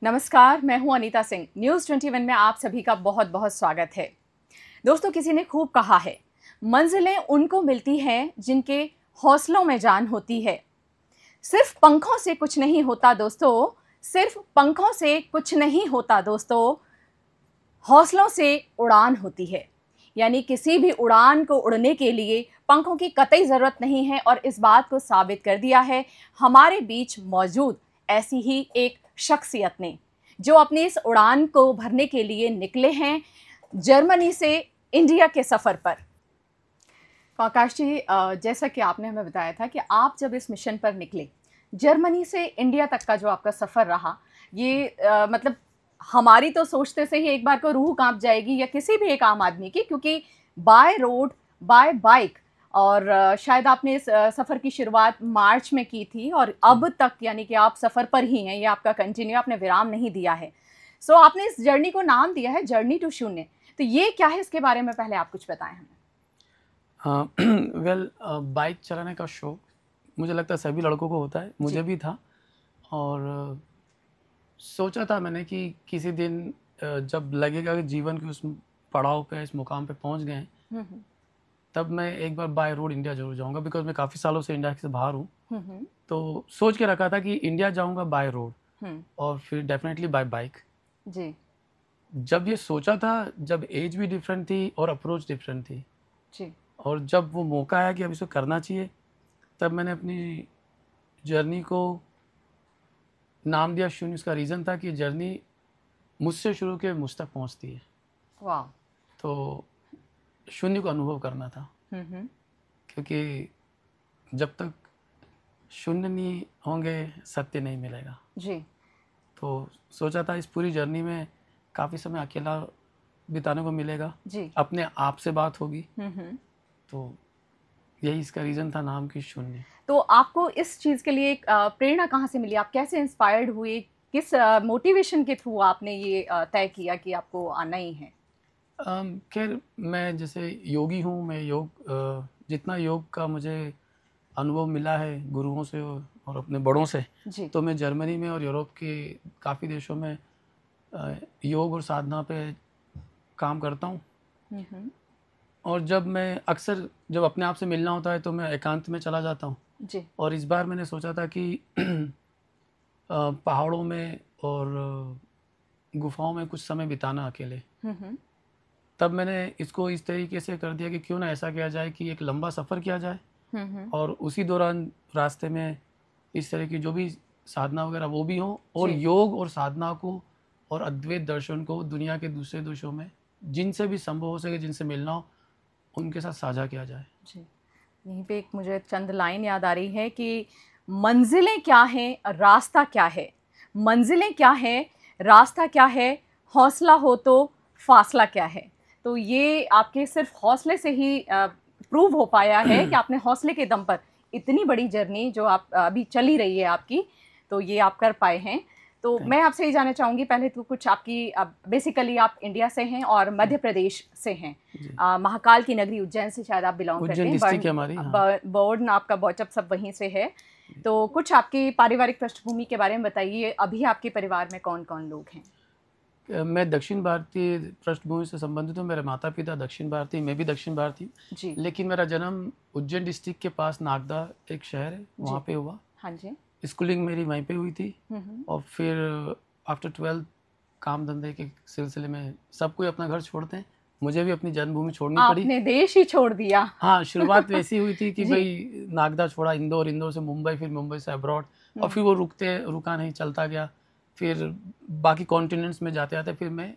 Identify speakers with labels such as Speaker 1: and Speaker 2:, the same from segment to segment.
Speaker 1: नमस्कार, मैं हूं अनीता सिंह। न्यूज़ 21 में आप सभी का बहुत बहुत स्वागत है। दोस्तों, किसी ने खूब कहा है, मंजिलें उनको मिलती हैं जिनके हौसलों में जान होती है। सिर्फ पंखों से कुछ नहीं होता दोस्तों, सिर्फ पंखों से कुछ नहीं होता दोस्तों, हौसलों से उड़ान होती है। यानी किसी भी उड़ान को उड़ने के लिए पंखों की कतई ज़रूरत नहीं है और इस बात को साबित कर दिया है हमारे बीच मौजूद ऐसी ही एक शख्सियत ने, जो अपनी इस उड़ान को भरने के लिए निकले हैं जर्मनी से इंडिया के सफ़र पर। आकाश जी, जैसा कि आपने हमें बताया था कि आप जब इस मिशन पर निकले, जर्मनी से इंडिया तक का जो आपका सफ़र रहा, ये मतलब हमारी तो सोचते से ही एक बार को रूह कांप जाएगी, या किसी भी एक आम आदमी की, क्योंकि बाय रोड बाय बाइक, और शायद आपने इस सफ़र की शुरुआत मार्च में की थी और अब तक यानी कि आप सफ़र पर ही हैं, ये आपका कंटिन्यू, आपने विराम नहीं दिया है। सो आपने इस जर्नी को नाम दिया है जर्नी टू शून्य। तो ये क्या है, इसके बारे में पहले आप कुछ बताएं हमें।
Speaker 2: वेल, बाइक चलाने का शौक मुझे लगता है सभी लड़कों को होता है, मुझे भी था। और सोचा था मैंने कि किसी दिन जब लगेगा कि जीवन के उस पड़ाव पे, इस मुकाम पे पहुंच गए हैं, तब मैं एक बार बाय रोड इंडिया जरूर जाऊंगा, बिकॉज मैं काफ़ी सालों से इंडिया से बाहर हूँ। तो सोच के रखा था कि इंडिया जाऊंगा बाय रोड और फिर डेफिनेटली बाय बाइक
Speaker 1: जी।
Speaker 2: जब ये सोचा था, जब एज भी डिफरेंट थी और अप्रोच डिफरेंट थी
Speaker 1: जी।
Speaker 2: और जब वो मौका आया कि अब इसको करना चाहिए, तब मैंने अपनी जर्नी को नाम दिया शून्य। इसका रीज़न था कि जर्नी मुझसे शुरू के मुझ तक पहुँचती है।
Speaker 1: वाह।
Speaker 2: तो शून्य को अनुभव करना था, क्योंकि जब तक शून्य नहीं होंगे सत्य नहीं मिलेगा
Speaker 1: जी।
Speaker 2: तो सोचा था इस पूरी जर्नी में काफ़ी समय अकेला बिताने को मिलेगा
Speaker 1: जी।
Speaker 2: अपने आप से बात होगी। तो यही इसका रीज़न था नाम की शून्य।
Speaker 1: तो आपको इस चीज़ के लिए प्रेरणा कहाँ से मिली? आप कैसे इंस्पायर्ड हुए? किस मोटिवेशन के थ्रू आपने ये तय किया कि आपको आना ही है?
Speaker 2: खैर, मैं जैसे योगी हूँ, मैं जितना योग का मुझे अनुभव मिला है गुरुओं से और अपने बड़ों से, तो मैं जर्मनी में और यूरोप के काफ़ी देशों में योग और साधना पे काम करता हूँ। और जब मैं अक्सर जब अपने आप से मिलना होता है तो मैं एकांत में चला जाता हूँ जी। और इस बार मैंने सोचा था कि पहाड़ों में और गुफाओं में कुछ समय बिताना अकेले। तब मैंने इसको इस तरीके से कर दिया कि क्यों ना ऐसा किया जाए कि एक लंबा सफ़र किया जाए और उसी दौरान रास्ते में इस तरह की जो भी साधना वगैरह वो भी हो, और योग और साधना को और अद्वैत दर्शन को दुनिया के दूसरे देशों में जिनसे भी संभव हो सके, जिनसे मिलना हो, उनके साथ साझा किया जाए जी।
Speaker 1: यहीं पे एक मुझे चंद लाइन याद आ रही है कि मंजिलें क्या हैं, रास्ता क्या है। मंजिलें क्या हैं, रास्ता क्या है, हौसला हो तो फासला क्या है। तो ये आपके सिर्फ हौसले से ही प्रूव हो पाया है कि आपने हौसले के दम पर इतनी बड़ी जर्नी जो आप अभी चली रही है आपकी, तो ये आप कर पाए हैं। तो मैं आपसे ये जानना चाहूँगी, पहले तो कुछ आपकी बेसिकली आप इंडिया से हैं और मध्य प्रदेश से हैं, महाकाल की नगरी उज्जैन से शायद आप बिलोंग करते हैं, बोर्ड आपका बॉचअप सब वहीं से है। तो कुछ आपकी पारिवारिक पृष्ठभूमि के बारे में बताइए। अभी आपके परिवार में कौन कौन लोग हैं?
Speaker 2: मैं दक्षिण भारतीय पृष्ठभूमि से संबंधित हूँ। मेरे माता पिता दक्षिण भारतीय, मैं भी दक्षिण भारतीय, लेकिन मेरा जन्म उज्जैन डिस्ट्रिक्ट के पास नागदा एक शहर है, वहाँ पे हुआ।
Speaker 1: हाँ जी।
Speaker 2: स्कूलिंग मेरी वहीं पे हुई थी और फिर आफ्टर 12 काम धंधे के सिलसिले में सब कोई अपना घर छोड़ते हैं, मुझे भी अपनी जन्मभूमि छोड़नी पड़ी।
Speaker 1: आपने देश ही छोड़ दिया।
Speaker 2: हाँ, शुरुआत वैसी हुई थी कि भाई नागदा छोड़ा, इंदौर से मुंबई, फिर मुंबई से अब्रॉड, और फिर वो रुका नहीं, चलता गया। फिर बाकी कॉन्टिनेंट्स में जाते जाते फिर मैं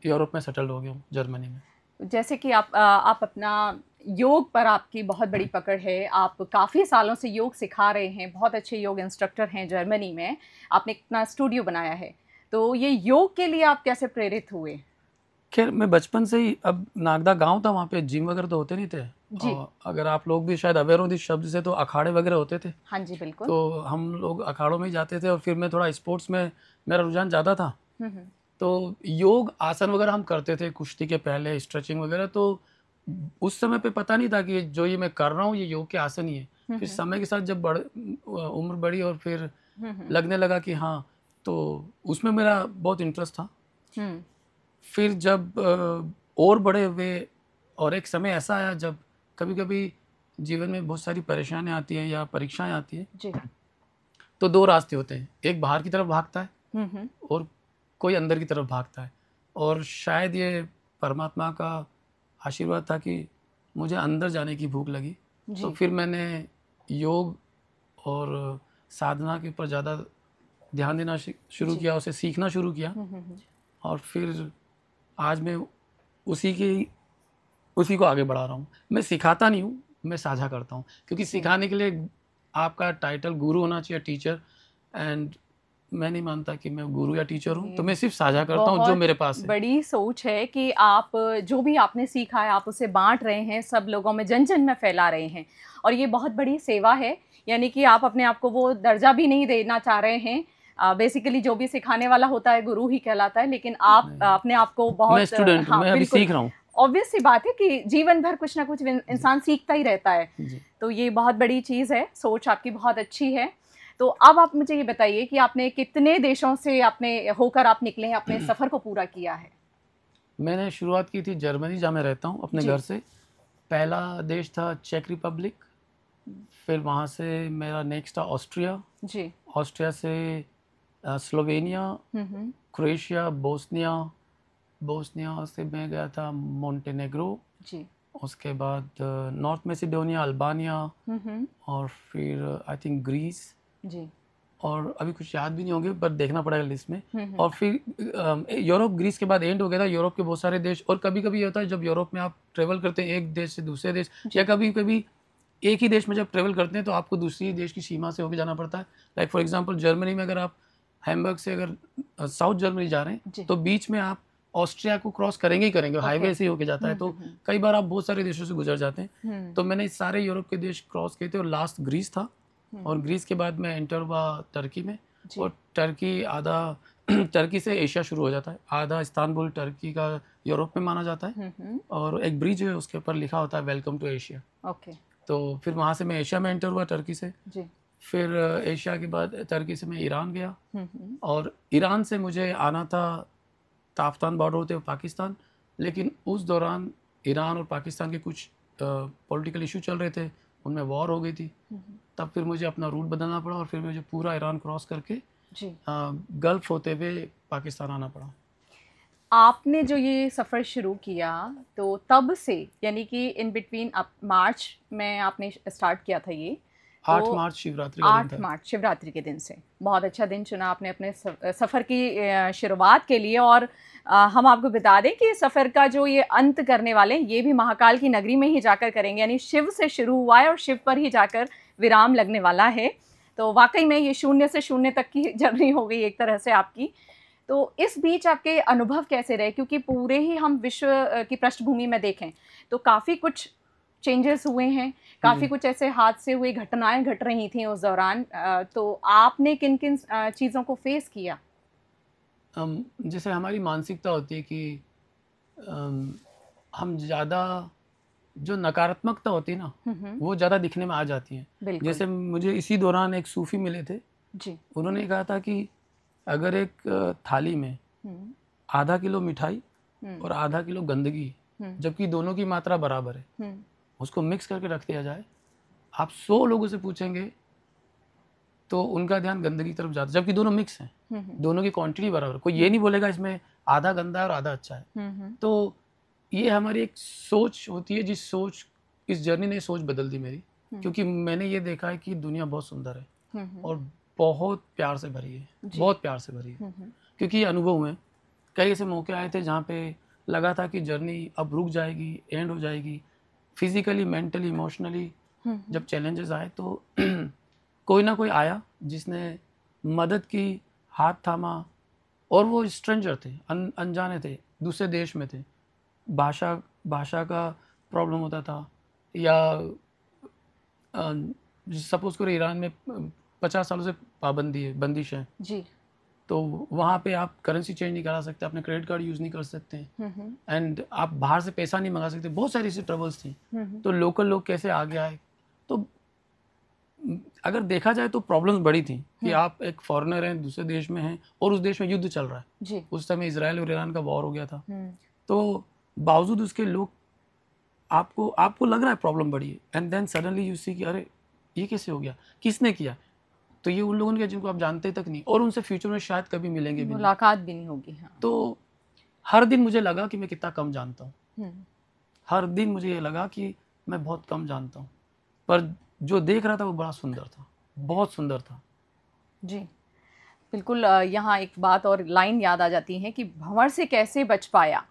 Speaker 2: यूरोप में सेटल्ड हो गया हूँ, जर्मनी में।
Speaker 1: जैसे कि आप अपना योग पर आपकी बहुत बड़ी पकड़ है, आप काफ़ी सालों से योग सिखा रहे हैं, बहुत अच्छे योग इंस्ट्रक्टर हैं जर्मनी में, आपने अपना स्टूडियो बनाया है। तो ये योग के लिए आप कैसे प्रेरित हुए?
Speaker 2: खैर, मैं बचपन से ही, अब नागदा गांव था, वहाँ पे जिम वगैरह तो होते नहीं थे जी। और अगर आप लोग भी शायद अवेयर हो इस शब्द से, तो अखाड़े वगैरह होते थे।
Speaker 1: हाँ जी, बिल्कुल।
Speaker 2: तो हम लोग अखाड़ों में ही जाते थे और फिर मैं थोड़ा स्पोर्ट्स में मेरा रुझान ज़्यादा था। तो योग आसन वगैरह हम करते थे कुश्ती के पहले, स्ट्रेचिंग वगैरह। तो उस समय पे पता नहीं था कि जो ये मैं कर रहा हूँ ये योग के आसन ही है। फिर समय के साथ जब उम्र बढ़ी और फिर लगने लगा कि हाँ, तो उसमें मेरा बहुत इंटरेस्ट था। फिर जब और बड़े हुए और एक समय ऐसा आया जब कभी कभी जीवन में बहुत सारी परेशानियां आती हैं या परीक्षाएं आती हैं
Speaker 1: जी।
Speaker 2: तो दो रास्ते होते हैं, एक बाहर की तरफ भागता है और कोई अंदर की तरफ भागता है। और शायद ये परमात्मा का आशीर्वाद था कि मुझे अंदर जाने की भूख लगी। तो फिर मैंने योग और साधना के ऊपर ज़्यादा ध्यान देना शुरू किया, उसे सीखना शुरू किया। और फिर आज मैं उसी को आगे बढ़ा रहा हूँ। मैं सिखाता नहीं हूँ, मैं साझा करता हूँ, क्योंकि सिखाने के लिए आपका टाइटल गुरु होना चाहिए, टीचर। एंड मैं नहीं मानता कि मैं गुरु या टीचर हूँ, तो मैं सिर्फ साझा करता हूँ जो मेरे पास है।
Speaker 1: बड़ी सोच है कि आप जो भी आपने सीखा है आप उसे बांट रहे हैं, सब लोगों में, जन जन में फैला रहे हैं, और ये बहुत बड़ी सेवा है। यानी कि आप अपने आप को वो दर्जा भी नहीं देना चाह रहे हैं। बेसिकली जो भी सिखाने वाला होता है गुरु ही कहलाता है, लेकिन आप अपने आप को बहुत,
Speaker 2: मैं स्टूडेंट हूं, मैं अभी सीख रहा हूँ।
Speaker 1: ऑब्वियस सी बात है कि जीवन भर कुछ ना कुछ इंसान सीखता ही रहता है, तो ये बहुत बड़ी चीज़ है। सोच आपकी बहुत अच्छी है। तो अब आप मुझे ये बताइए कि आपने कितने देशों से आपने होकर आप निकले हैं, अपने सफ़र को पूरा किया है?
Speaker 2: मैंने शुरुआत की थी जर्मनी, जहाँ मैं रहता हूँ अपने घर से। पहला देश था चेक रिपब्लिक, फिर वहाँ से मेरा नेक्स्ट था ऑस्ट्रिया जी, ऑस्ट्रिया से स्लोवेनिया, क्रोएशिया, बोस्निया से मैं गया था मोंटेनेग्रो जी, उसके बाद नॉर्थ मैसेडोनिया, अल्बानिया, और फिर आई थिंक ग्रीस जी, और अभी कुछ याद भी नहीं होंगे पर देखना पड़ेगा लिस्ट में। और फिर यूरोप, ग्रीस के बाद एंड हो गया था यूरोप के बहुत सारे देश। और कभी कभी ये होता है जब यूरोप में आप ट्रेवल करते हैं एक देश से दूसरे देश, या कभी कभी एक ही देश में जब ट्रेवल करते हैं तो आपको दूसरी देश की सीमा से होकर जाना पड़ता है। लाइक फॉर एग्जांपल जर्मनी में अगर आप हैम्बर्ग से अगर साउथ जर्मनी जा रहे हैं तो बीच में आप ऑस्ट्रिया को क्रॉस करेंगे ही करेंगे, हाईवे से ही होके जाता है। तो कई बार आप बहुत सारे देशों से गुजर जाते हैं। तो मैंने सारे यूरोप के देश क्रॉस किए थे और लास्ट ग्रीस था। और ग्रीस के बाद मैं एंटर हुआ टर्की में, और टर्की आधा टर्की से एशिया शुरू हो जाता है, आधा इस्तांबुल टर्की का यूरोप में माना जाता है, और एक ब्रिज है उसके ऊपर लिखा होता है वेलकम टू एशिया। ओके, तो फिर वहाँ से मैं एशिया में एंटर हुआ टर्की से जी। फिर एशिया के बाद टर्की से मैं ईरान गया, और ईरान से मुझे आना था ताफ्तान बॉर्डर होते हुए पाकिस्तान, लेकिन उस दौरान ईरान और पाकिस्तान के कुछ पॉलिटिकल इशू चल रहे थे, उनमें वॉर हो गई थी। तब फिर मुझे अपना रूट बदलना पड़ा और फिर मुझे पूरा ईरान क्रॉस करके गल्फ होते हुए पाकिस्तान आना पड़ा।
Speaker 1: आपने जो ये सफ़र शुरू किया तो तब से, यानी कि इन बिटवीन मार्च में आपने स्टार्ट किया था ये,
Speaker 2: 8 मार्च शिवरात्रि का दिन था।
Speaker 1: 8 मार्च शिवरात्रि के दिन से बहुत अच्छा दिन चुना आपने अपने सफ़र की शुरुआत के लिए। और हम आपको बता दें कि सफ़र का जो ये अंत करने वाले ये भी महाकाल की नगरी में ही जाकर करेंगे, यानी शिव से शुरू हुआ है और शिव पर ही जाकर विराम लगने वाला है। तो वाकई में ये शून्य से शून्य तक की जर्नी हो गई एक तरह से आपकी। तो इस बीच आपके अनुभव कैसे रहे, क्योंकि पूरे ही हम विश्व की पृष्ठभूमि में देखें तो काफ़ी कुछ चेंजेस हुए हैं, काफ़ी कुछ ऐसे हादसे हुए, घटनाएं घट रही थी उस दौरान। तो आपने किन किन चीज़ों को फेस किया?
Speaker 2: जैसे हमारी मानसिकता होती है कि हम ज़्यादा जो नकारात्मकता होती है ना वो ज़्यादा दिखने में आ जाती है। जैसे मुझे इसी दौरान एक सूफी मिले थे जी, उन्होंने कहा था कि अगर एक थाली में आधा किलो मिठाई और आधा किलो गंदगी, जबकि दोनों की मात्रा बराबर है, उसको मिक्स करके रख दिया जाए, आप 100 लोगों से पूछेंगे तो उनका ध्यान गंदगी की तरफ जाता है, जबकि दोनों मिक्स हैं, दोनों की क्वांटिटी बराबर। कोई ये नहीं बोलेगा इसमें आधा गंदा है और आधा अच्छा है। तो ये हमारी एक सोच होती है, जिस सोच, इस जर्नी ने सोच बदल दी मेरी, क्योंकि मैंने ये देखा है कि दुनिया बहुत सुंदर है और बहुत प्यार से भरी है, बहुत प्यार से भरी है। क्योंकि ये अनुभव में कई ऐसे मौके आए थे जहाँ पे लगा था कि जर्नी अब रुक जाएगी, एंड हो जाएगी। फिजिकली, मेंटली, इमोशनली जब चैलेंजेस आए तो कोई ना कोई आया जिसने मदद की, हाथ थामा, और वो स्ट्रेंजर थे, अनजाने थे, दूसरे देश में थे, भाषा का प्रॉब्लम होता था, या सपोज करो ईरान में 50 सालों से पाबंदी है, बंदिश है जी, तो वहाँ पे आप करेंसी चेंज नहीं करा सकते, अपने क्रेडिट कार्ड यूज़ नहीं कर सकते, एंड आप बाहर से पैसा नहीं मंगा सकते, बहुत सारी ऐसी ट्रबल्स थी। तो लोकल लोग कैसे आगे आए, तो अगर देखा जाए तो प्रॉब्लम्स बड़ी थी कि आप एक फॉरेनर हैं, दूसरे देश में हैं और उस देश में युद्ध चल रहा है
Speaker 1: जी।
Speaker 2: उस समय इजराइल और ईरान का वॉर हो गया था। तो बावजूद उसके लोग आपको लग रहा है प्रॉब्लम बड़ी है, and then suddenly you see कि अरे ये कैसे हो गया, किसने किया। तो ये उन लोगों ने किया जिनको आप जानते तक नहीं और उनसे फ्यूचर में शायद कभी मिलेंगे भी नहीं,
Speaker 1: मुलाकात भी नहीं होगी। हाँ।
Speaker 2: तो हर दिन मुझे लगा कि मैं कितना कम जानता हूँ। हर दिन मुझे ये लगा कि मैं बहुत कम जानता हूँ, पर जो देख रहा था वो बड़ा सुंदर था, बहुत सुंदर था।
Speaker 1: जी बिल्कुल। यहाँ एक बात और लाइन याद आ जाती है कि भंवर से कैसे बच पाया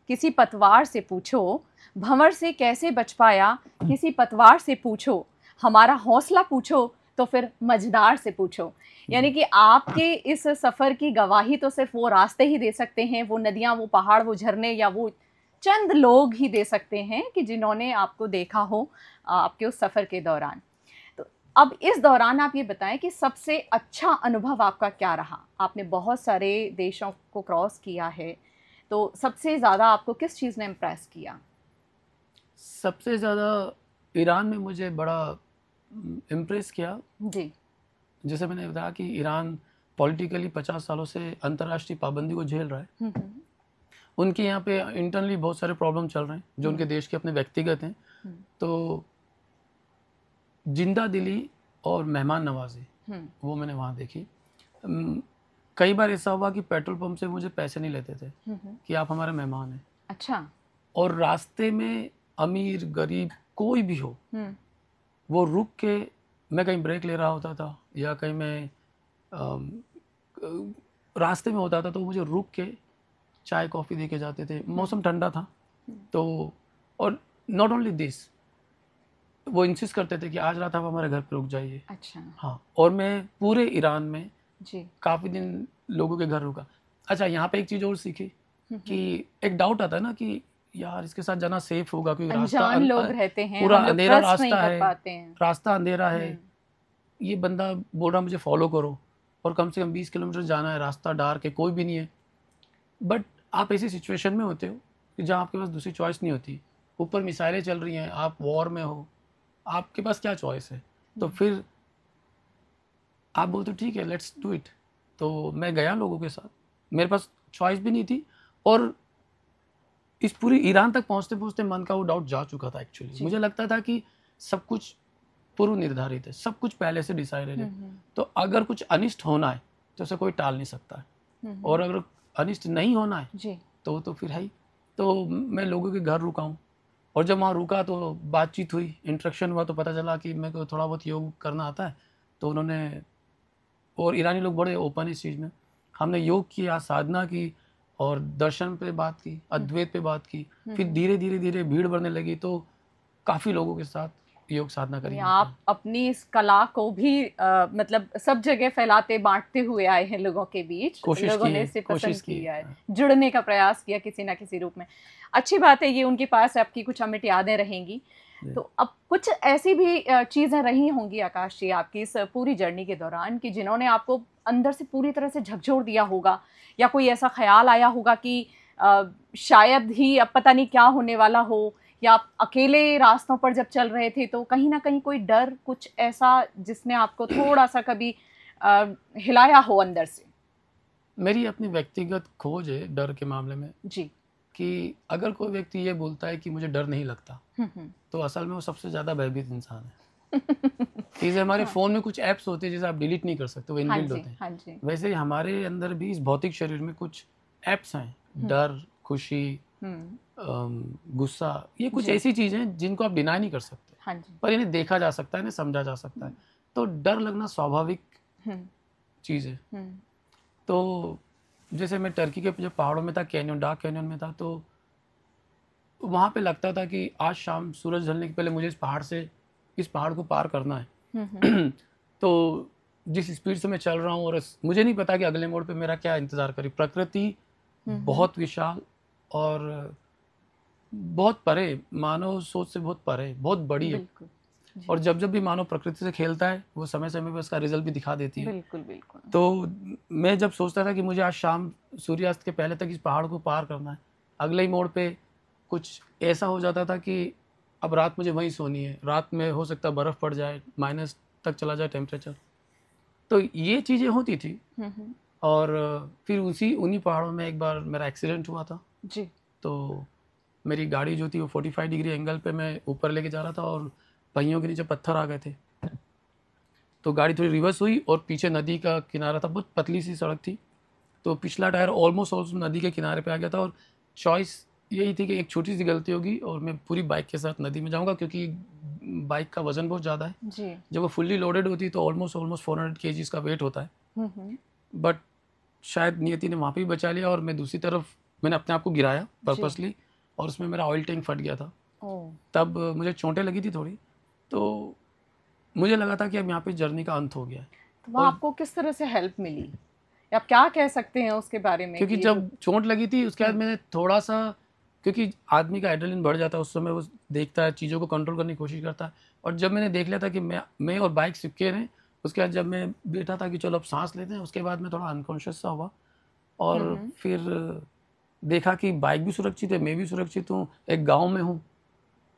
Speaker 1: किसी पतवार से पूछो, भंवर से कैसे बच पाया किसी पतवार से पूछो, हमारा हौसला पूछो तो फिर मझदार से पूछो। यानी कि आपके इस सफ़र की गवाही तो सिर्फ वो रास्ते ही दे सकते हैं, वो नदियाँ, वो पहाड़, वो झरने, या वो चंद लोग ही दे सकते हैं कि जिन्होंने आपको देखा हो आपके उस सफ़र के दौरान। तो अब इस दौरान आप ये बताएं कि सबसे अच्छा अनुभव आपका क्या रहा? आपने बहुत सारे देशों को क्रॉस किया है, तो सबसे ज़्यादा आपको किस चीज़ ने इम्प्रेस किया?
Speaker 2: सबसे ज़्यादा ईरान में मुझे बड़ा इम्प्रेस किया।
Speaker 1: जी।
Speaker 2: जैसे मैंने बताया कि ईरान पॉलिटिकली 50 सालों से अंतर्राष्ट्रीय पाबंदी को झेल रहा है। उनके यहाँ पे इंटरनली बहुत सारे प्रॉब्लम चल रहे हैं जो उनके देश के अपने व्यक्तिगत हैं। तो जिंदा दिली और मेहमान नवाजी वो मैंने वहाँ देखी। कई बार ऐसा हुआ कि पेट्रोल पंप से मुझे पैसे नहीं लेते थे कि आप हमारे मेहमान हैं।
Speaker 1: अच्छा। और
Speaker 2: रास्ते में अमीर गरीब कोई भी हो, वो रुक के, मैं कहीं ब्रेक ले रहा होता था या कहीं मैं रास्ते में होता था तो मुझे रुक के चाय कॉफ़ी दे के जाते थे। मौसम ठंडा था तो, और नॉट ओनली दिस, वो इंसिस्ट करते थे कि आज रात आप हमारे घर पे रुक जाइए।
Speaker 1: अच्छा।
Speaker 2: हाँ, और मैं पूरे ईरान में
Speaker 1: जी
Speaker 2: काफ़ी दिन लोगों के घर रुका। अच्छा, यहाँ पे एक चीज़ और सीखी कि एक डाउट आता है ना कि यार इसके साथ जाना सेफ होगा क्योंकि रास्ता
Speaker 1: लोग रहते हैं,
Speaker 2: पूरा अंधेरा रास्ता है,
Speaker 1: हैं।
Speaker 2: रास्ता अंधेरा है, ये बंदा बोल रहा मुझे फॉलो करो और कम से कम 20 किलोमीटर जाना है, रास्ता डार्क है, कोई भी नहीं है। बट आप ऐसी सिचुएशन में होते हो कि जहाँ आपके पास दूसरी चॉइस नहीं होती, ऊपर मिसाइलें चल रही हैं, आप वॉर में हो, आपके पास क्या चॉइस है? तो फिर आप बोलते हो ठीक है लेट्स डू इट। तो मैं गया लोगों के साथ, मेरे पास चॉइस भी नहीं थी और इस पूरी ईरान तक पहुंचते पहुंचते मन का वो डाउट जा चुका था। एक्चुअली मुझे लगता था कि सब कुछ पूर्व निर्धारित है, सब कुछ पहले से डिसाइडेड है, तो अगर कुछ अनिष्ट होना है तो उसे कोई टाल नहीं सकता है, और अगर अनिष्ट नहीं होना है
Speaker 1: जी
Speaker 2: तो फिर है ही। तो मैं लोगों के घर रुका हूँ और जब वहाँ रुका तो बातचीत हुई, इंट्रैक्शन हुआ, तो पता चला कि मेरे को थोड़ा बहुत योग करना आता है। तो उन्होंने, और ईरानी लोग बड़े ओपन इस चीज़ में, हमने योग किया, साधना की और दर्शन पे बात की, अद्वैत पे बात की। फिर धीरे धीरे धीरे भीड़ बढ़ने लगी तो काफ़ी लोगों के साथ योग साधना करी।
Speaker 1: आप अपनी इस कला को भी मतलब सब जगह फैलाते बांटते हुए आए हैं लोगों के बीच, लोगों ने इसे पसंद किया है, जुड़ने का प्रयास किया किसी ना किसी रूप में। अच्छी बात है, ये उनके पास आपकी कुछ अमिट यादें रहेंगी। तो अब कुछ ऐसी भी चीज़ें रही होंगी आकाश जी आपकी इस पूरी जर्नी के दौरान कि जिन्होंने आपको अंदर से पूरी तरह से झकझोर दिया होगा, या कोई ऐसा ख्याल आया होगा कि शायद ही अब पता नहीं क्या होने वाला हो, या आप अकेले रास्तों पर जब चल रहे थे तो कहीं ना कहीं कोई डर, कुछ ऐसा जिसने आपको थोड़ा सा कभी हिलाया हो अंदर से?
Speaker 2: मेरी अपनी व्यक्तिगत खोज है डर के मामले में
Speaker 1: जी,
Speaker 2: कि अगर कोई व्यक्ति ये बोलता है कि मुझे डर नहीं लगता तो असल में वो सबसे ज़्यादा भयभीत इंसान है। जैसे हमारे फ़ोन में कुछ ऐप्स होते हैं जिसे आप डिलीट नहीं कर सकते, वो इनबिल्ट होते हैं, वैसे ही हमारे अंदर भी इस भौतिक शरीर में कुछ ऐप्स हैं, डर, खुशी, गुस्सा, ये कुछ ऐसी चीज़ें हैं जिनको आप डिनाई नहीं कर सकते, पर इन्हें देखा जा सकता है, इन्हें समझा जा सकता है। तो डर लगना स्वाभाविक चीज़ है। तो जैसे मैं टर्की के जो पहाड़ों में था, कैनियन, डार्क कैनियन में था, तो वहाँ पे लगता था कि आज शाम सूरज ढलने के पहले मुझे इस पहाड़ को पार करना है। तो जिस स्पीड से मैं चल रहा हूँ और मुझे नहीं पता कि अगले मोड़ पे मेरा क्या इंतज़ार करी। प्रकृति बहुत विशाल और बहुत परे, मानव सोच से बहुत परे, बहुत बड़ी है, और जब भी मानव प्रकृति से खेलता है वो समय समय पर उसका रिजल्ट भी दिखा देती है।
Speaker 1: बिल्कुल बिल्कुल।
Speaker 2: तो मैं जब सोचता था कि मुझे आज शाम सूर्यास्त के पहले तक इस पहाड़ को पार करना है, अगले ही मोड़ पे कुछ ऐसा हो जाता था कि अब रात मुझे वहीं सोनी है, रात में हो सकता बर्फ़ पड़ जाए, माइनस तक चला जाए टेम्परेचर। तो ये चीज़ें होती थी। और फिर उन्हीं पहाड़ों में एक बार मेरा एक्सीडेंट हुआ था
Speaker 1: जी।
Speaker 2: तो मेरी गाड़ी जो थी वो 45 डिग्री एंगल पे मैं ऊपर लेके जा रहा था और पहियों के नीचे पत्थर आ गए थे, तो गाड़ी थोड़ी रिवर्स हुई और पीछे नदी का किनारा था, बहुत पतली सी सड़क थी, तो पिछला टायर ऑलमोस्ट नदी के किनारे पे आ गया था। और चॉइस यही थी कि एक छोटी सी गलती होगी और मैं पूरी बाइक के साथ नदी में जाऊंगा, क्योंकि बाइक का वजन बहुत ज़्यादा है
Speaker 1: जी।
Speaker 2: जब वो फुल्ली लोडेड होती है तो ऑलमोस्ट 400 kg का वेट होता है। बट शायद नियति ने वहाँ पे भी बचा लिया और मैं दूसरी तरफ मैंने अपने आप को गिराया पर्पसली और उसमें मेरा ऑयल टैंक फट गया था। तब मुझे चोटें लगी थी थोड़ी, तो मुझे लगा था कि अब यहाँ पे जर्नी का अंत हो गया है।
Speaker 1: तो वहाँ आपको किस तरह से हेल्प मिली, आप क्या कह सकते हैं उसके बारे में?
Speaker 2: क्योंकि जब चोट लगी थी उसके बाद मैंने थोड़ा सा, क्योंकि आदमी का एड्रेनलिन बढ़ जाता है उस समय, वो देखता है चीज़ों को कंट्रोल करने की कोशिश करता है, और जब मैंने देख लिया था कि मैं और बाइक सिक्के रहे, उसके बाद जब मैं बैठा था कि चलो अब सांस लेते हैं, उसके बाद मैं थोड़ा अनकॉन्शियस सा हुआ और फिर देखा कि बाइक भी सुरक्षित है, मैं भी सुरक्षित हूँ, एक गाँव में हूँ।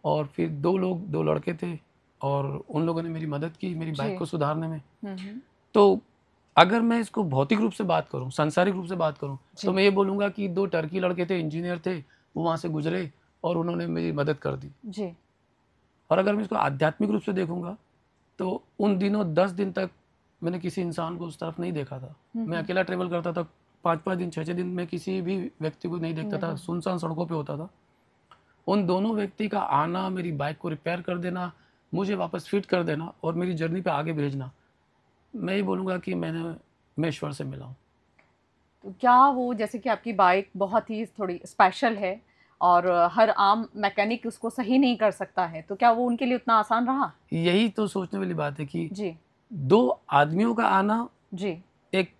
Speaker 2: और फिर दो लड़के थे और उन लोगों ने मेरी मदद की मेरी बाइक को सुधारने में। तो अगर मैं इसको भौतिक रूप से बात करूं, सांसारिक रूप से बात करूं, तो मैं ये बोलूँगा कि 2 टर्की लड़के थे, इंजीनियर थे, वो वहाँ से गुजरे और उन्होंने मेरी मदद कर दी
Speaker 1: जी।
Speaker 2: और अगर मैं इसको आध्यात्मिक रूप से देखूंगा तो उन दिनों 10 दिन तक मैंने किसी इंसान को उस तरफ नहीं देखा था। मैं अकेला ट्रेवल करता था, 5-5 दिन 6-6 दिन में किसी भी व्यक्ति को नहीं देखता था, सुनसान सड़कों पे होता था। उन दोनों व्यक्ति का आना, मेरी बाइक को रिपेयर कर देना, मुझे वापस फिट कर देना और मेरी जर्नी पे आगे भेजना, मैं ये बोलूँगा कि मैं ईश्वर से मिला हूँ।
Speaker 1: तो क्या वो, जैसे कि आपकी बाइक बहुत ही थोड़ी स्पेशल है और हर आम मैकेनिक उसको सही नहीं कर सकता है, तो क्या वो उनके लिए उतना आसान रहा?
Speaker 2: यही तो सोचने वाली बात है कि
Speaker 1: जी।
Speaker 2: 2 आदमियों का आना
Speaker 1: जी
Speaker 2: एक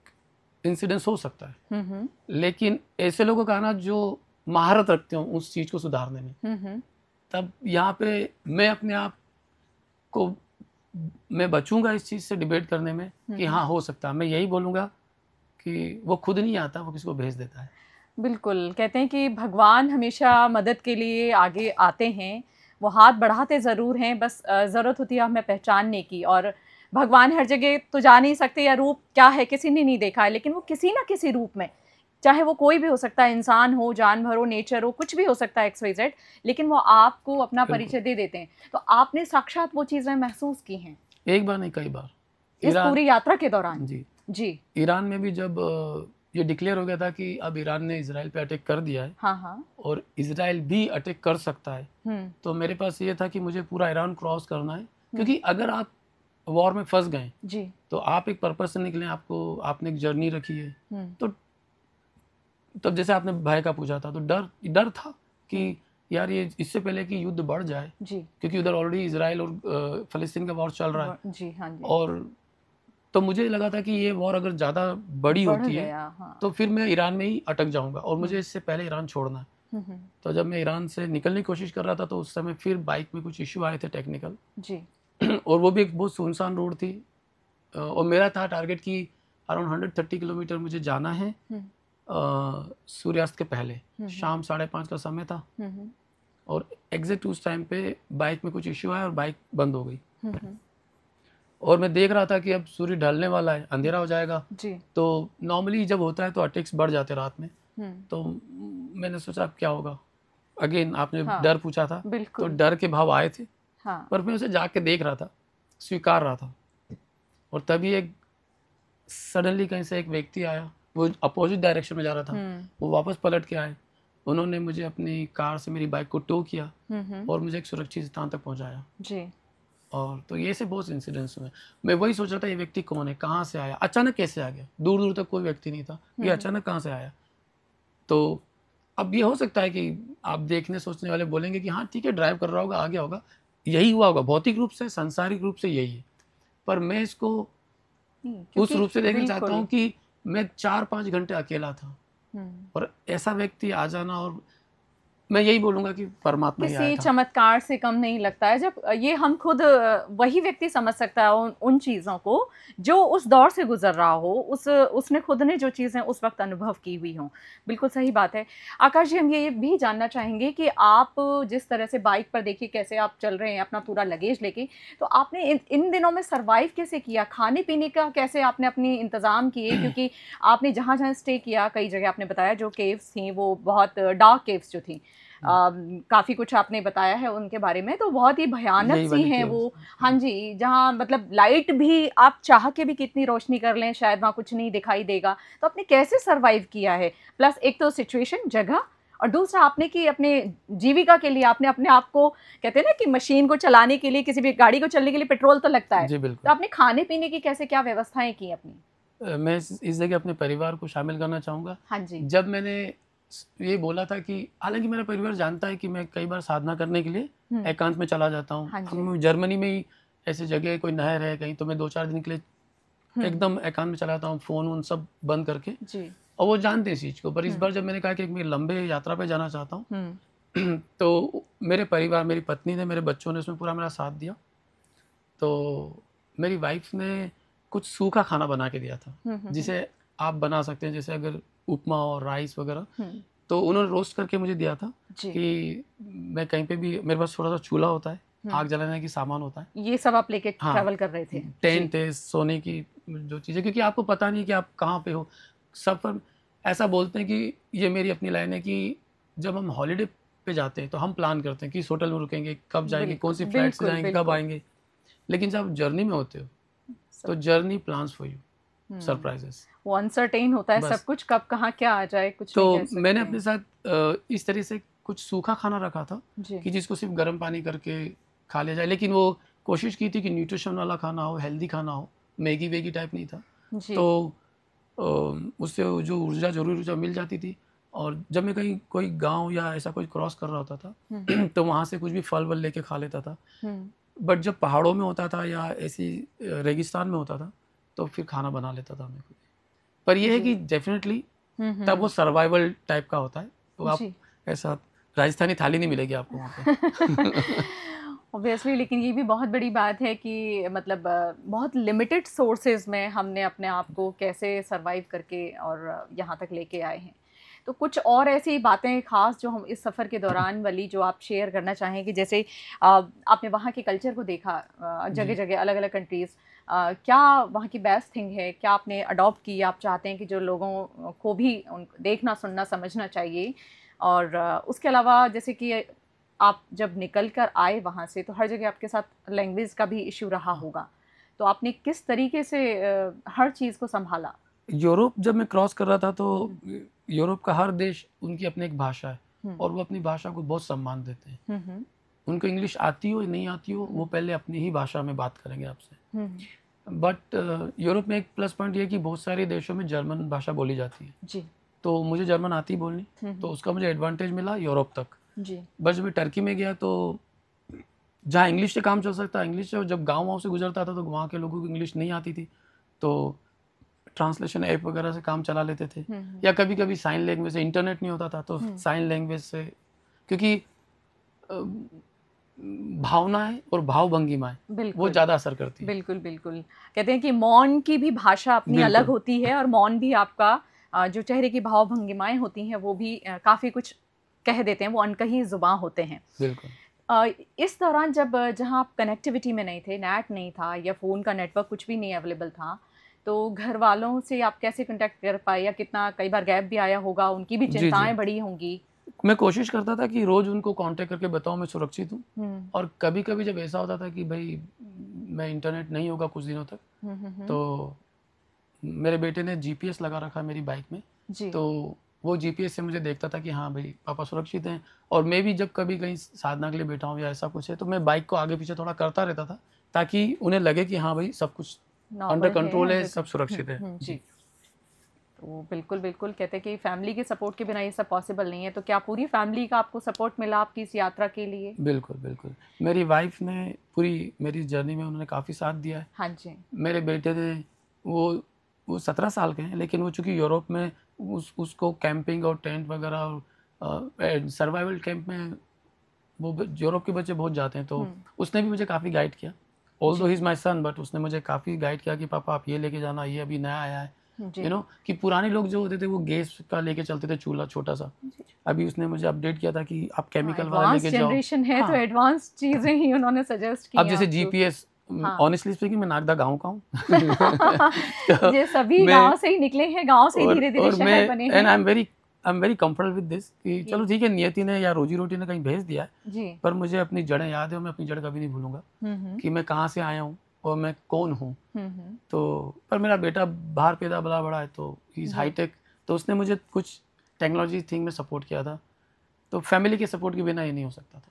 Speaker 2: इंसिडेंस हो सकता है, लेकिन ऐसे लोगों का आना जो महारत रखते हो उस चीज़ को सुधारने में, तब यहाँ पे मैं अपने आप को मैं बचूंगा इस चीज़ से डिबेट करने में कि हाँ हो सकता है। मैं यही बोलूँगा कि वो खुद नहीं आता, वो किसी को भेज देता है।
Speaker 1: बिल्कुल, कहते हैं कि भगवान हमेशा मदद के लिए आगे आते हैं, वो हाथ बढ़ाते ज़रूर हैं, बस ज़रूरत होती है हमें पहचानने की। और भगवान हर जगह तो जा नहीं सकते, या रूप क्या है किसी ने नहीं देखा है, लेकिन वो किसी ना किसी रूप में, चाहे वो कोई भी हो सकता है, इंसान हो, जानवर हो, नेचर हो, कुछ भी हो सकता है XYZ, लेकिन वो आपको अपना परिचय दे देते हैं। तो आपने साक्षात वो चीज़ें महसूस की हैं?
Speaker 2: एक बार नहीं, कई बार
Speaker 1: इस पूरी यात्रा के दौरान?
Speaker 2: जी। ईरान में भी जब ये डिक्लेयर हो गया था कि अब ईरान ने इजराइल पे अटैक कर दिया है,
Speaker 1: हाँ,
Speaker 2: और इजराइल भी अटैक कर सकता है, तो मेरे पास ये था कि मुझे पूरा ईरान क्रॉस करना है, क्योंकि अगर आप वॉर में फंस गए तो आप एक पर्पस से निकले, आपने एक जर्नी रखी है। तो तब जैसे आपने भाई का पूछा था, तो डर था कि यार ये इससे पहले कि युद्ध बढ़ जाए, क्योंकि उधर ऑलरेडी इजराइल और फलस्तीन का वॉर चल रहा है।
Speaker 1: जी, हाँ जी।
Speaker 2: और तो मुझे लगा था कि ये वॉर अगर ज़्यादा बड़ी होती है तो फिर मैं ईरान में ही अटक जाऊंगा और मुझे इससे पहले ईरान छोड़ना है। तो जब मैं ईरान से निकलने की कोशिश कर रहा था तो उस समय फिर बाइक में कुछ इश्यू आए थे टेक्निकल
Speaker 1: जी।
Speaker 2: और वो भी एक बहुत सुनसान रोड थी, और मेरा था टारगेट कि अराउंड 130 किलोमीटर मुझे जाना है सूर्यास्त के पहले। शाम 5:30 का समय था और एग्जैक्ट उस टाइम पे बाइक में कुछ इश्यू आया और बाइक बंद हो गई। और मैं देख रहा था कि अब सूर्य ढलने वाला है, अंधेरा हो जाएगा जी। तो नॉर्मली जब होता है तो अटैक्स बढ़ जाते रात में। तो मैंने सोचा अब क्या होगा। अगेन आपने डर पूछा था, तो डर के भाव आए थे। पर मैं उसे जाके देख रहा था, स्वीकार रहा था, और तभी एक सडनली कहीं से एक व्यक्ति आया, वो अपोजिट डायरेक्शन में जा रहा था, वो वापस पलट के आए, उन्होंने मुझे अपनी कार से मेरी बाइक को टो किया और मुझे एक सुरक्षित स्थान तक पहुंचाया जी। और तो ये से बहुत इंसिडेंट्स हुए। मैं वही सोच रहा था ये व्यक्ति कौन है, कहाँ से आया, अचानक कैसे आ गया, दूर दूर तक कोई व्यक्ति नहीं था, ये अचानक कहाँ से आया। तो अब ये हो सकता है कि आप देखने सोचने वाले बोलेंगे कि हाँ ठीक है ड्राइव कर रहा होगा, आ गया होगा, यही हुआ होगा, भौतिक रूप से सांसारिक रूप से यही है। पर मैं इसको उस रूप से देखना चाहता हूँ कि मैं 4-5 घंटे अकेला था और ऐसा व्यक्ति आ जाना, और मैं यही बोलूंगा कि परमात्मा ही आया
Speaker 1: किसी
Speaker 2: था।
Speaker 1: चमत्कार से कम नहीं लगता है, जब ये हम खुद वही व्यक्ति समझ सकता है उन चीज़ों को जो उस दौर से गुजर रहा हो, उसने खुद ने जो चीज़ें उस वक्त अनुभव की हुई हों। बिल्कुल सही बात है। आकाश जी, हम ये भी जानना चाहेंगे कि आप जिस तरह से बाइक पर देखिए कैसे आप चल रहे हैं अपना पूरा लगेज लेके, तो आपने इन दिनों में सरवाइव कैसे किया? खाने पीने का कैसे आपने अपनी इंतज़ाम किए? क्योंकि आपने जहाँ जहाँ स्टे किया, कई जगह आपने बताया जो केव्स थी वो बहुत डार्क केव्स जो थी, काफ़ी कुछ आपने बताया है उनके बारे में, तो बहुत ही भयानक सी हैं वो। हाँ जी, जहाँ मतलब लाइट भी आप चाह के भी कितनी रोशनी कर लें शायद वहाँ कुछ नहीं दिखाई देगा। तो आपने कैसे सरवाइव किया है? प्लस एक तो सिचुएशन, जगह, और दूसरा आपने कि अपने जीविका के लिए आपने अपने आप को, कहते हैं ना कि मशीन को चलाने के लिए, किसी भी गाड़ी को चलने के लिए पेट्रोल तो लगता है, तो आपने खाने पीने की कैसे क्या व्यवस्थाएं की अपनी?
Speaker 2: मैं इस जगह अपने परिवार को शामिल करना चाहूँगा।
Speaker 1: हाँ जी।
Speaker 2: जब मैंने ये बोला था कि हालांकि मेरा परिवार जानता है कि मैं कई बार साधना करने के लिए एकांत में चला जाता हूँ।
Speaker 1: हाँ
Speaker 2: हम जर्मनी में ही ऐसी जगह कोई नहर है कहीं, तो मैं 2-4 दिन के लिए एकदम एकांत में चला जाता हूँ, फ़ोन वोन सब बंद करके जी। और वो जानते हैं इस चीज़ को। पर इस बार जब मैंने कहा कि मैं लंबे यात्रा पे जाना चाहता हूँ तो मेरे परिवार, मेरी पत्नी ने, मेरे बच्चों ने उसमें पूरा मेरा साथ दिया। तो मेरी वाइफ ने कुछ सूखा खाना बना के दिया था जिसे आप बना सकते हैं, जैसे अगर उपमा और राइस वगैरह, तो उन्होंने रोस्ट करके मुझे दिया था कि मैं कहीं पे भी, मेरे पास थोड़ा सा चूल्हा होता है, आग जलाने की सामान होता है,
Speaker 1: ये सब आप लेके ट्रैवल कर रहे थे?
Speaker 2: टेंट है, सोने की जो चीज़ें, क्योंकि आपको पता नहीं कि आप कहाँ पे हो। सफ़र ऐसा बोलते हैं कि ये मेरी अपनी लाइन है कि जब हम हॉलीडे पे जाते हैं तो हम प्लान करते हैं कि इस होटल में रुकेंगे, कब जाएंगे, कौन सी फ्लाइट से जाएंगे, कब आएंगे। लेकिन जब जर्नी में होते हो तो journey plans for you, surprises,
Speaker 1: वो अनसर्टेन होता है सब कुछ, कब कहाँ क्या आ जाए कुछ
Speaker 2: तो
Speaker 1: नहीं कह सकते।
Speaker 2: मैंने अपने साथ इस तरह से कुछ सूखा खाना रखा था कि जिसको सिर्फ गर्म पानी करके खा लिया जाए, लेकिन वो कोशिश की थी कि न्यूट्रिशन वाला खाना हो, हेल्दी खाना हो, मैगी वेगी टाइप नहीं था। तो उससे जो ऊर्जा, जरूरी ऊर्जा मिल जाती थी। और जब मैं कहीं कोई गांव या ऐसा कोई क्रॉस कर रहा होता था तो वहाँ से कुछ भी फल वल लेके खा लेता था। बट जब पहाड़ों में होता था या ऐसी रेगिस्तान में होता था तो फिर खाना बना लेता था मैं खुद। पर यह है कि डेफिनेटली तब वो सर्वाइवल टाइप का होता है, तो आप ऐसा राजस्थानी थाली नहीं मिलेगी आपको वहाँ पे
Speaker 1: ऑब्वियसली। लेकिन ये भी बहुत बड़ी बात है कि मतलब बहुत लिमिटेड सोर्सेज में हमने अपने आप को कैसे सरवाइव करके और यहाँ तक लेके आए हैं। तो कुछ और ऐसी बातें खास जो हम इस सफ़र के दौरान वाली जो आप शेयर करना चाहें कि जैसे आपने वहाँ के कल्चर को देखा, जगह जगह अलग अलग कंट्रीज़, क्या वहाँ की बेस्ट थिंग है, क्या आपने अडॉप्ट की, आप चाहते हैं कि जो लोगों को भी देखना, सुनना, समझना चाहिए? और उसके अलावा जैसे कि आप जब निकल कर आए वहाँ से तो हर जगह आपके साथ लैंग्वेज का भी इशू रहा होगा, तो आपने किस तरीके से हर चीज़ को संभाला?
Speaker 2: यूरोप जब मैं क्रॉस कर रहा था तो यूरोप का हर देश, उनकी अपनी एक भाषा है और वो अपनी भाषा को बहुत सम्मान देते हैं। उनको इंग्लिश आती हो या नहीं आती हो, वो पहले अपनी ही भाषा में बात करेंगे आपसे। बट यूरोप में एक प्लस पॉइंट ये है कि बहुत सारे देशों में जर्मन भाषा बोली जाती है जी। तो मुझे जर्मन आती बोलनी, तो उसका मुझे एडवांटेज मिला यूरोप तक जी। बस जब मैं टर्की में गया तो जहाँ इंग्लिश से काम चल सकता इंग्लिश से, और जब गाँव से गुजरता था तो वहाँ के लोगों को इंग्लिश नहीं आती थी, तो ट्रांसलेशन ऐप वगैरह से काम चला लेते थे, या कभी कभी साइन लैंग्वेज से, इंटरनेट नहीं होता था तो साइन लैंग्वेज से, क्योंकि भावनाएं और भावभंगिमाएं वो ज़्यादा असर करती है।
Speaker 1: बिल्कुल बिल्कुल। कहते हैं कि मौन की भी भाषा अपनी अलग होती है, और मौन भी आपका जो चेहरे की भावभंगिमाएं होती हैं वो भी काफ़ी कुछ कह देते हैं, वो अनकही ज़ुबान होते हैं।
Speaker 2: बिल्कुल।
Speaker 1: इस दौरान जब जहाँ आप कनेक्टिविटी में नहीं थे, नेट नहीं था या फ़ोन का नेटवर्क कुछ भी नहीं अवेलेबल था, तो घर वालों से आप कैसे कांटेक्ट कर पाए, या कितना, कई बार गैप भी आया होगा, उनकी भी चिंताएं बढ़ी होंगी?
Speaker 2: मैं कोशिश करता था कि रोज उनको कांटेक्ट करके बताऊं मैं सुरक्षित हूँ, और कभी कभी जब ऐसा होता था कि भाई मैं इंटरनेट नहीं होगा कुछ दिनों तक, तो मेरे बेटे ने जीपीएस लगा रखा मेरी बाइक में जी। तो वो जीपीएस से मुझे देखता था कि हाँ भाई पापा सुरक्षित हैं, और मैं भी जब कभी कहीं साधना के लिए बैठा हूँ या ऐसा कुछ है तो मैं बाइक को आगे पीछे थोड़ा करता रहता था, ताकि उन्हें लगे कि हाँ भाई सब कुछ अंडर कंट्रोल है, सब सुरक्षित है जी।
Speaker 1: तो बिल्कुल बिल्कुल, कहते हैं कि फैमिली के सपोर्ट के बिना ये सब पॉसिबल नहीं है, तो क्या पूरी फैमिली का आपको सपोर्ट मिला आपकी इस यात्रा के लिए? बिल्कुल
Speaker 2: बिल्कुल, मेरी वाइफ ने पूरी मेरी जर्नी में उन्होंने काफ़ी साथ दिया है।
Speaker 1: हाँ जी।
Speaker 2: मेरे बेटे ने वो 17 साल के हैं, लेकिन वो चूँकि यूरोप में उसको कैंपिंग और टेंट वगैरह और सर्वाइवल कैंप में वो यूरोप के बच्चे बहुत जाते हैं, तो उसने भी मुझे काफ़ी गाइड किया। Although he is my son, but उसने मुझे काफ़ी गाइड किया कि पापा आप ये लेके जाना, ये अभी नया आया है। यू नो कि पुराने लोग जो होते थे वो गैस का लेके चलते थे, चूल्हा छोटा सा। अभी उसने मुझे अपडेट किया था कि आप केमिकल वाला लेके जाओ।
Speaker 1: जनरेशन है तो एडवांस चीजें ही उन्होंने सजेस्ट की।
Speaker 2: अब जैसे जीपीएस, ऑनेस्टली स्पीकिंग मैं नागदा गांव का हूँ।
Speaker 1: तो ये सभी गांव से ही निकले हैं, गांव से धीरे-धीरे शहर बने हैं।
Speaker 2: And I am very comfortable with this कि चलो ठीक है, नियति ने या रोजी रोटी ने कहीं भेज दिया है, पर मुझे अपनी जड़ें याद है और मैं अपनी जड़ कभी नहीं भूलूंगा कि मैं कहाँ से आया हूँ और मैं कौन हूँ। तो पर मेरा बेटा बाहर पैदा बड़ा बड़ा है, तो ही इज़ हाईटेक, तो उसने मुझे कुछ टेक्नोलॉजी थिंग में सपोर्ट किया था, तो फैमिली के सपोर्ट के बिना ये नहीं हो सकता था।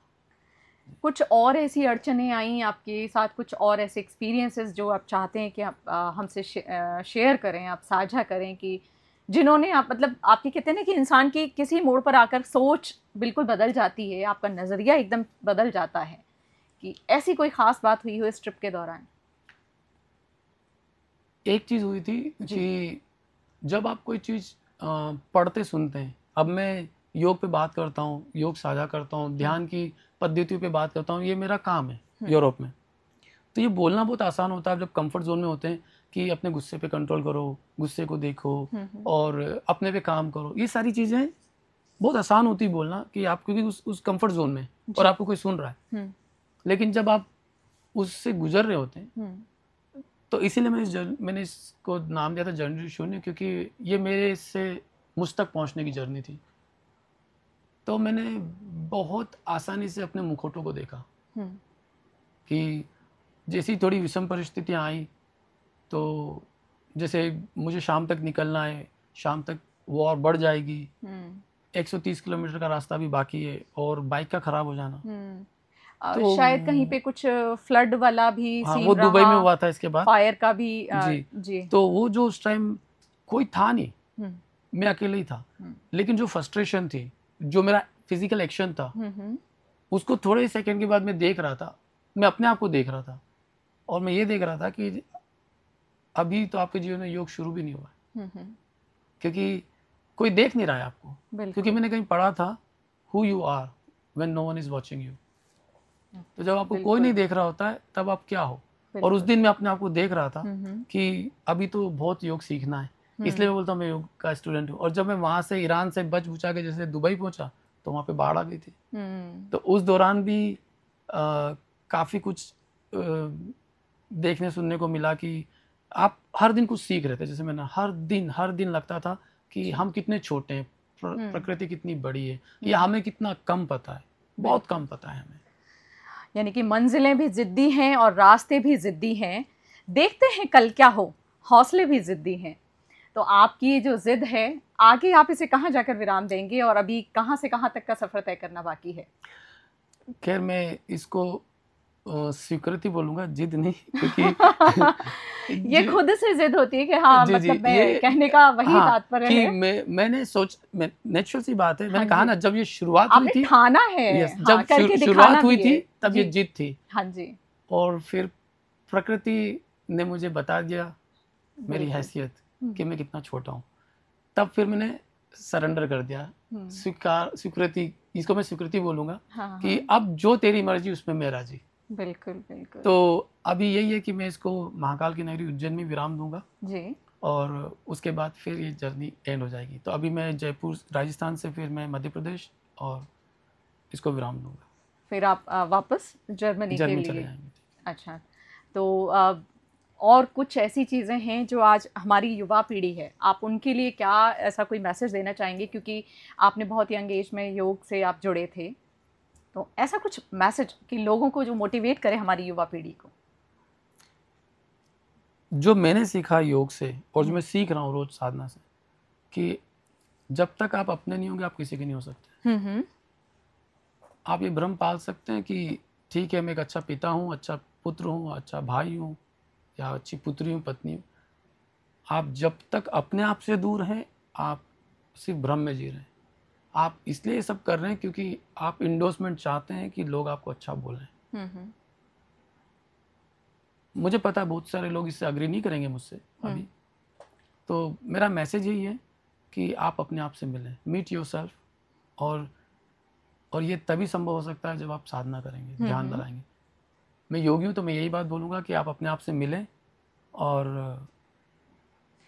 Speaker 1: कुछ और ऐसी अड़चनें आई आपके साथ, कुछ और ऐसे एक्सपीरियंसेस जो आप चाहते हैं कि आप हमसे शेयर करें, आप साझा करें, कि जिन्होंने आप मतलब आपके कहते हैं ना कि इंसान की किसी मोड़ पर आकर सोच बिल्कुल बदल जाती है, आपका नज़रिया एकदम बदल जाता है, कि ऐसी कोई ख़ास बात हुई हो इस ट्रिप के दौरान?
Speaker 2: एक चीज़ हुई थी कि जब आप कोई चीज़ पढ़ते सुनते हैं, अब मैं योग पे बात करता हूँ, योग साझा करता हूँ, ध्यान की पद्धतियों पे बात करता हूँ, ये मेरा काम है यूरोप में। तो ये बोलना बहुत आसान होता है जब कंफर्ट जोन में होते हैं कि अपने गुस्से पे कंट्रोल करो, गुस्से को देखो और अपने पे काम करो। ये सारी चीज़ें बहुत आसान होती है बोलना कि आप क्योंकि उस कंफर्ट जोन में और आपको कोई सुन रहा है। लेकिन जब आप उससे गुजर रहे होते हैं, तो इसीलिए मैंने इसको नाम दिया था जर्नी शून्य, क्योंकि ये मेरे से मुझ तक पहुँचने की जर्नी थी। तो मैंने बहुत आसानी से अपने मुखौटों को देखा कि जैसी थोड़ी विषम परिस्थितियाँ आई, तो जैसे मुझे शाम तक निकलना है, शाम तक वो और बढ़ जाएगी, 130 किलोमीटर का रास्ता भी बाकी है और बाइक का खराब हो जाना।
Speaker 1: तो मैं कहीं पे कुछ फ्लड वाला भी सीन
Speaker 2: वो दुबई में हुआ था, इसके बाद
Speaker 1: फायर का भी
Speaker 2: जी। तो वो जो उस टाइम कोई था नहीं, मैं अकेले ही था, लेकिन जो फ्रस्ट्रेशन थी, जो मेरा फिजिकल एक्शन था, उसको थोड़े सेकंड के बाद मैं देख रहा था, मैं अपने आप को देख रहा था और मैं ये देख रहा था कि अभी तो आपके जीवन में योग शुरू भी नहीं हुआ है, क्योंकि कोई देख नहीं रहा है आपको, क्योंकि मैंने कहीं पढ़ा था who you are when no one is watching you. तो जब आपको कोई नहीं देख रहा होता है तब आप क्या हो। और उस दिन मैं अपने आप को देख रहा था कि अभी तो बहुत योग सीखना है, इसलिए मैं बोलता हूँ मैं योग का स्टूडेंट हूँ। और जब मैं वहाँ से ईरान से बच बुचा के जैसे दुबई पहुंचा, तो वहाँ पे बाढ़ आ गई थी। तो उस दौरान भी काफ़ी कुछ देखने सुनने को मिला कि आप हर दिन कुछ सीख रहे थे। जैसे मैंने हर दिन लगता था कि हम कितने छोटे हैं, प्रकृति कितनी बड़ी है, या हमें कितना कम पता है, बहुत कम पता है हमें।
Speaker 1: यानी कि मंजिलें भी ज़िद्दी हैं और रास्ते भी ज़िद्दी हैं, देखते हैं कल क्या हो, हौसले भी ज़िद्दी हैं। तो आपकी जो ज़िद है, आगे आप इसे कहाँ जाकर विराम देंगे और अभी कहाँ से कहाँ तक का सफ़र तय करना बाकी है?
Speaker 2: खैर मैं इसको स्वीकृति बोलूँगा, जिद नहीं, क्योंकि
Speaker 1: ये खुद से जिद होती है कि हाँ, मतलब मैं कहने का वही तात्पर्य है।
Speaker 2: मैंने नेचुरल सी बात है, मैंने कहा ना, जब ये शुरुआत हुई थी,
Speaker 1: ठाना है,
Speaker 2: जब शुरुआत हुई थी तब ये जिद थी।
Speaker 1: हाँ जी।
Speaker 2: और फिर प्रकृति ने मुझे बता दिया मेरी हैसियत कि मैं कितना छोटा हूँ, तब फिर मैंने सरेंडर कर दिया। स्वीकृति, इसको मैं स्वीकृति बोलूँगा कि अब जो तेरी मर्जी उसमें मैं राजी।
Speaker 1: बिल्कुल बिल्कुल।
Speaker 2: तो अभी यही है कि मैं इसको महाकाल की नगरी उज्जैन में विराम दूंगा
Speaker 1: जी, और
Speaker 2: उसके बाद फिर ये जर्नी एंड हो जाएगी। तो अभी मैं जयपुर राजस्थान से फिर मैं मध्य प्रदेश और इसको विराम दूंगा।
Speaker 1: फिर आप वापस जर्मनी के लिए
Speaker 2: चले जाएंगे।
Speaker 1: अच्छा, तो और कुछ ऐसी चीज़ें हैं जो आज हमारी युवा पीढ़ी है, आप उनके लिए क्या ऐसा कोई मैसेज देना चाहेंगे? क्योंकि आपने बहुत यंग एज में योग से आप जुड़े थे, तो ऐसा कुछ मैसेज कि लोगों को जो मोटिवेट करे हमारी युवा पीढ़ी को।
Speaker 2: जो मैंने सीखा योग से और जो मैं सीख रहा हूँ रोज साधना से, कि जब तक आप अपने नहीं होंगे आप किसी के नहीं हो सकते। आप ये भ्रम पाल सकते हैं कि ठीक है मैं एक अच्छा पिता हूँ, अच्छा पुत्र हूँ, अच्छा भाई हूँ या अच्छी पुत्री हूँ, पत्नी हूँ। आप जब तक अपने आप से दूर हैं आप सिर्फ भ्रम में जी रहे हैं। आप इसलिए ये सब कर रहे हैं क्योंकि आप इंडोर्समेंट चाहते हैं कि लोग आपको अच्छा बोलें। मुझे पता है बहुत सारे लोग इससे अग्री नहीं करेंगे मुझसे अभी, तो मेरा मैसेज यही है कि आप अपने आप से मिलें, मीट योरसेल्फ और ये तभी संभव हो सकता है जब आप साधना करेंगे, ध्यान लगाएंगे। मैं योगी हूँ तो मैं यही बात बोलूँगा कि आप अपने आप से मिलें और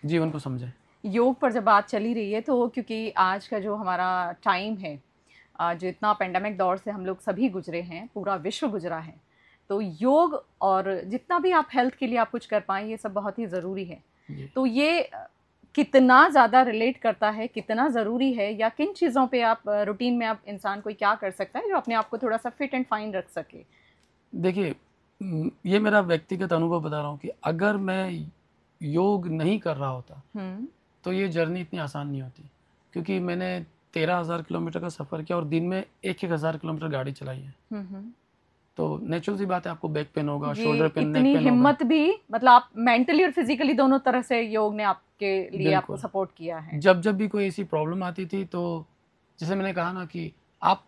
Speaker 2: जीवन को समझें।
Speaker 1: योग पर जब बात चली रही है तो क्योंकि आज का जो हमारा टाइम है, जो इतना पेंडेमिक दौर से हम लोग सभी गुजरे हैं, पूरा विश्व गुजरा है, तो योग और जितना भी आप हेल्थ के लिए आप कुछ कर पाएँ ये सब बहुत ही ज़रूरी है। तो ये कितना ज़्यादा रिलेट करता है, कितना ज़रूरी है, या किन चीज़ों पे आप रूटीन में आप इंसान कोई क्या कर सकता है जो अपने आप को थोड़ा सा फिट एंड फाइन रख सके?
Speaker 2: देखिए, ये मेरा व्यक्तिगत अनुभव बता रहा हूँ कि अगर मैं योग नहीं कर रहा होता तो ये जर्नी इतनी आसान नहीं होती, क्योंकि मैंने 13,000 किलोमीटर का सफ़र किया और दिन में 1,000 किलोमीटर गाड़ी चलाई है। तो नेचुरल सी बात है, आपको बैक पेन होगा, शोल्डर पेन, नेक पेन होगा।
Speaker 1: हिम्मत भी, मतलब आप मेंटली और फिजिकली दोनों तरह से योग ने आपके लिए आपको सपोर्ट किया है।
Speaker 2: जब भी कोई ऐसी प्रॉब्लम आती थी तो जैसे मैंने कहा ना कि आप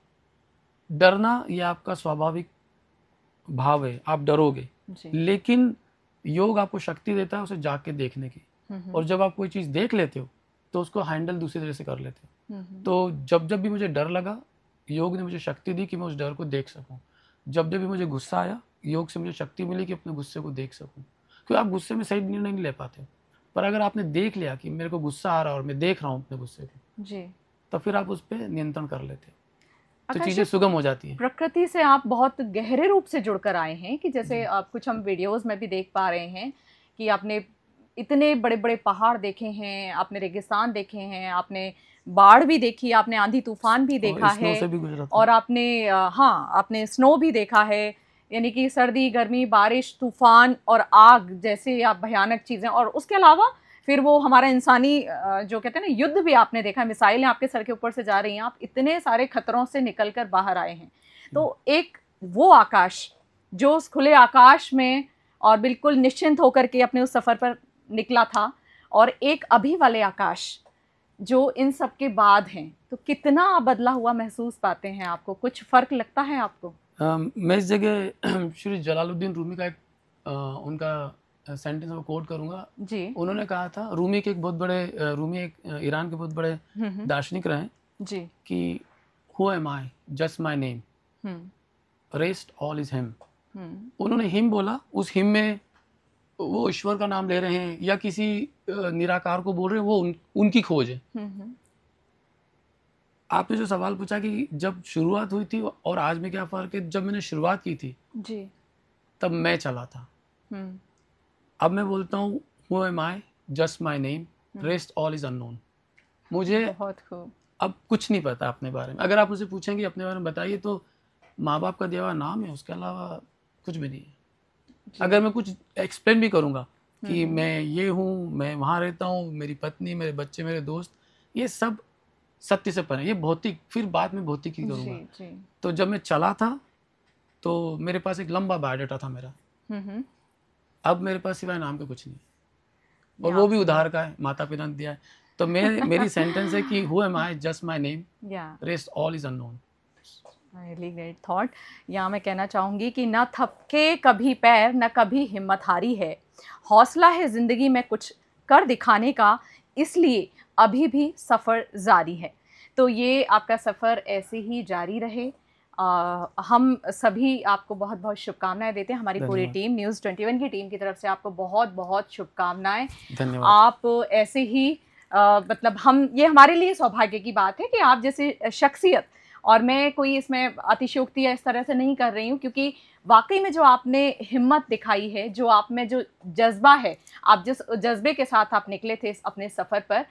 Speaker 2: डरना ये आपका स्वाभाविक भाव है, आप डरोगे, लेकिन योग आपको शक्ति देता है उसे जाग के देखने की। और जब आप कोई चीज़ देख लेते हो तो उसको हैंडल दूसरी तरह से कर लेते हो। तो जब भी मुझे डर लगा, योग ने मुझे शक्ति दी कि मैं उस डर को देख सकूं। जब भी मुझे गुस्सा आया, योग से मुझे शक्ति मिली कि अपने गुस्से को देख सकूं। क्योंकि आप गुस्से में सही निर्णय नहीं ले पाते, पर अगर आपने देख लिया कि मेरे को गुस्सा आ रहा है और मैं देख रहा हूँ अपने गुस्से को जी, तो फिर आप उस पर नियंत्रण कर लेते हो, तो चीज़ें सुगम हो जाती हैं।
Speaker 1: प्रकृति से आप बहुत गहरे रूप से जुड़कर आए हैं कि जैसे आप कुछ हम वीडियोस में भी देख पा रहे हैं कि आपने इतने बड़े बड़े पहाड़ देखे हैं, आपने रेगिस्तान देखे हैं, आपने बाढ़ भी देखी, आपने आंधी तूफान भी देखा है, और आपने स्नो भी देखा है, यानी कि सर्दी, गर्मी, बारिश, तूफान और आग जैसे आप भयानक चीज़ें, और उसके अलावा फिर वो हमारा इंसानी जो कहते हैं ना युद्ध भी आपने देखा है, मिसाइलें आपके सर के ऊपर से जा रही हैं, आप इतने सारे खतरों से निकल कर बाहर आए हैं। तो एक वो आकाश जो उस खुले आकाश में और बिल्कुल निश्चिंत होकर के अपने उस सफ़र पर निकला था, और एक अभी वाले आकाश जो इन सब के बाद हैं, तो कितना बदला हुआ महसूस पाते हैं? आपको कुछ फ़र्क लगता है आपको?
Speaker 2: मैं इस जगह श्री जलालुद्दीन रूमी का एक उनका सेंटेंस को कोट करूंगा जी। उन्होंने कहा था, रूमी एक ईरान के बहुत बड़े दार्शनिक रहे जी, कि who am I, just my name, rest all is him. उन्होंने हिम बोला, उस हिम में वो ईश्वर का नाम ले रहे हैं या किसी निराकार को बोल रहे हैं, वो उनकी खोज है। आपने जो सवाल पूछा कि जब शुरुआत हुई थी और आज में क्या फ़र्क है, जब मैंने शुरुआत की थी जी, तब मैं चला था। अब मैं बोलता हूँ who am I, just my name, rest all is unknown. मुझे
Speaker 1: बहुत खूब
Speaker 2: अब कुछ नहीं पता अपने बारे में। अगर आप मुझसे पूछेंगे अपने बारे में बताइए, तो माँ बाप का दिया हुआ नाम है, उसके अलावा कुछ भी नहीं है। अगर मैं कुछ एक्सप्लेन भी करूँगा कि मैं ये हूँ, मैं वहाँ रहता हूँ, मेरी पत्नी, मेरे बच्चे, मेरे दोस्त, ये सब सत्य से परे, ये भौतिक, फिर बाद में भौतिक ही करूँगा। तो जब मैं चला था तो मेरे पास एक लंबा बायोडाटा था मेरा, अब मेरे पास सिवाय नाम के कुछ नहीं, और वो भी उधार का है, माता पिता ने दिया है। तो मेरी सेंटेंस है कि who am I, just my name, rest all is unknown.
Speaker 1: Really great thought. यहाँ मैं कहना चाहूँगी कि ना थपके कभी पैर, ना कभी हिम्मत हारी है, हौसला है ज़िंदगी में कुछ कर दिखाने का, इसलिए अभी भी सफ़र जारी है। तो ये आपका सफ़र ऐसे ही जारी रहे। हम सभी आपको बहुत बहुत शुभकामनाएं देते हैं। हमारी पूरी टीम, न्यूज़ 21 की टीम की तरफ से आपको बहुत बहुत शुभकामनाएं। आप ऐसे ही मतलब ये हमारे लिए सौभाग्य की बात है कि आप जैसे शख्सियत, और मैं कोई इसमें अतिशयोक्ति या इस तरह से नहीं कर रही हूँ, क्योंकि वाकई में जो आपने हिम्मत दिखाई है, जो आप में जो जज्बा है, आप जिस जज्बे के साथ आप निकले थे अपने सफ़र पर,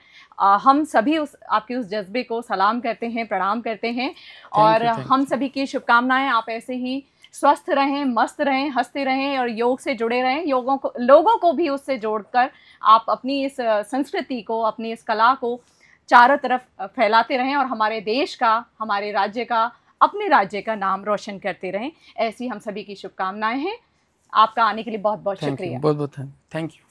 Speaker 1: हम सभी आपके उस जज्बे को सलाम करते हैं, प्रणाम करते हैं, और हम सभी की शुभकामनाएं आप ऐसे ही स्वस्थ रहें, मस्त रहें, हंसते रहें और योग से जुड़े रहें। लोगों को भी उससे जोड़कर आप अपनी इस संस्कृति को, अपनी इस कला को चारों तरफ फैलाते रहें, और हमारे देश का, हमारे राज्य का, अपने राज्य का नाम रोशन करते रहें। ऐसी हम सभी की शुभकामनाएं हैं। आपका आने के लिए बहुत बहुत शुक्रिया।
Speaker 2: बहुत बहुत थैंक यू।